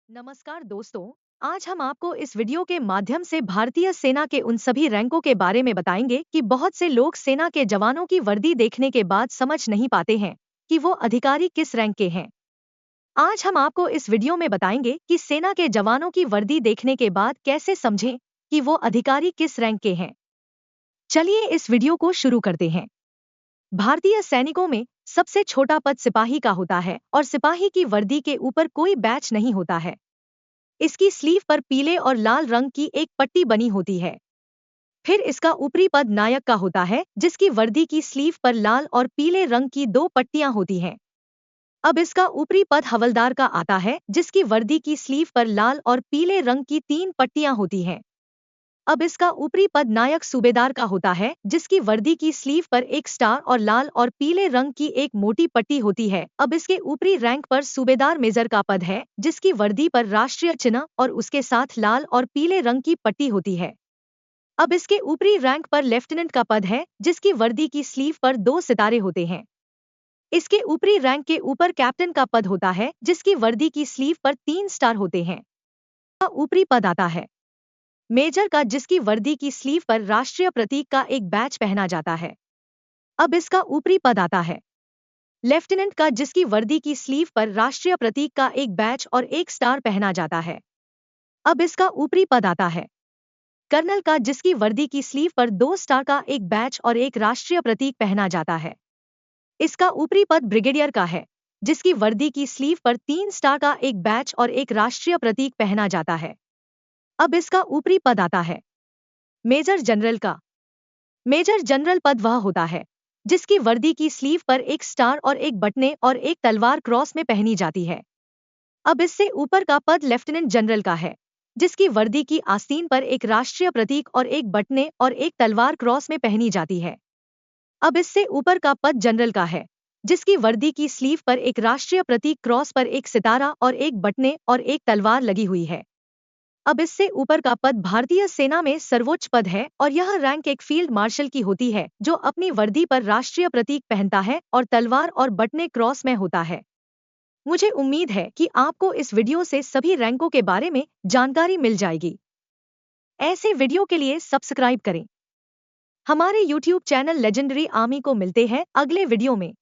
नमस्कार दोस्तों। आज हम आपको इस वीडियो के माध्यम से भारतीय सेना के उन सभी रैंकों के बारे में बताएंगे कि बहुत से लोग सेना के जवानों की वर्दी देखने के बाद समझ नहीं पाते हैं कि वो अधिकारी किस रैंक के हैं। आज हम आपको इस वीडियो में बताएंगे कि सेना के जवानों की वर्दी देखने के बाद कैसे समझें कि वो अधिकारी किस रैंक के हैं। चलिए इस वीडियो को शुरू करते हैं। भारतीय सैनिकों में सबसे छोटा पद सिपाही का होता है और सिपाही की वर्दी के ऊपर कोई बैच नहीं होता है। इसकी स्लीव पर पीले और लाल रंग की एक पट्टी बनी होती है। फिर इसका ऊपरी पद नायक का होता है, जिसकी वर्दी की स्लीव पर लाल और पीले रंग की दो पट्टियां होती हैं। अब इसका ऊपरी पद हवलदार का आता है, जिसकी वर्दी की स्लीव पर लाल और पीले रंग की तीन पट्टियां होती हैं। अब इसका ऊपरी पद नायक सूबेदार का होता है, जिसकी वर्दी की स्लीव पर एक स्टार और लाल और पीले रंग की एक मोटी पट्टी होती है। अब इसके ऊपरी रैंक पर सूबेदार मेजर का पद है, जिसकी वर्दी पर राष्ट्रीय चिन्ह और उसके साथ लाल और पीले रंग की पट्टी होती है। अब इसके ऊपरी रैंक पर लेफ्टिनेंट का पद है, जिसकी वर्दी की स्लीव पर दो सितारे होते हैं। इसके ऊपरी रैंक के ऊपर कैप्टन का पद होता है, जिसकी वर्दी की स्लीव पर तीन स्टार होते हैं। ऊपरी पद आता है मेजर का, जिसकी वर्दी की स्लीव पर राष्ट्रीय प्रतीक का एक बैच पहना जाता है। अब इसका ऊपरी पद आता है लेफ्टिनेंट का, जिसकी वर्दी की स्लीव पर राष्ट्रीय प्रतीक का एक बैच और एक स्टार पहना जाता है। अब इसका ऊपरी पद आता है कर्नल का, जिसकी वर्दी की स्लीव पर दो स्टार का एक बैच और एक राष्ट्रीय प्रतीक पहना जाता है। इसका ऊपरी पद ब्रिगेडियर का है, जिसकी वर्दी की स्लीव पर तीन स्टार का एक बैच और एक राष्ट्रीय प्रतीक पहना जाता है। अब इसका ऊपरी पद आता है मेजर जनरल का। मेजर जनरल पद वह होता है जिसकी वर्दी की स्लीव पर एक स्टार और एक बटने और एक तलवार क्रॉस में पहनी जाती है। अब इससे ऊपर का पद लेफ्टिनेंट जनरल का है, जिसकी वर्दी की आस्तीन पर एक राष्ट्रीय प्रतीक और एक बटने और एक तलवार क्रॉस में पहनी जाती है। अब इससे ऊपर का पद जनरल का है, जिसकी वर्दी की स्लीव पर एक राष्ट्रीय प्रतीक क्रॉस पर एक सितारा और एक बटने और एक तलवार लगी हुई है। अब इससे ऊपर का पद भारतीय सेना में सर्वोच्च पद है और यह रैंक एक फील्ड मार्शल की होती है, जो अपनी वर्दी पर राष्ट्रीय प्रतीक पहनता है और तलवार और बटने क्रॉस में होता है। मुझे उम्मीद है कि आपको इस वीडियो से सभी रैंकों के बारे में जानकारी मिल जाएगी। ऐसे वीडियो के लिए सब्सक्राइब करें। हमारे YouTube चैनल लेजेंडरी आर्मी को मिलते हैं अगले वीडियो में।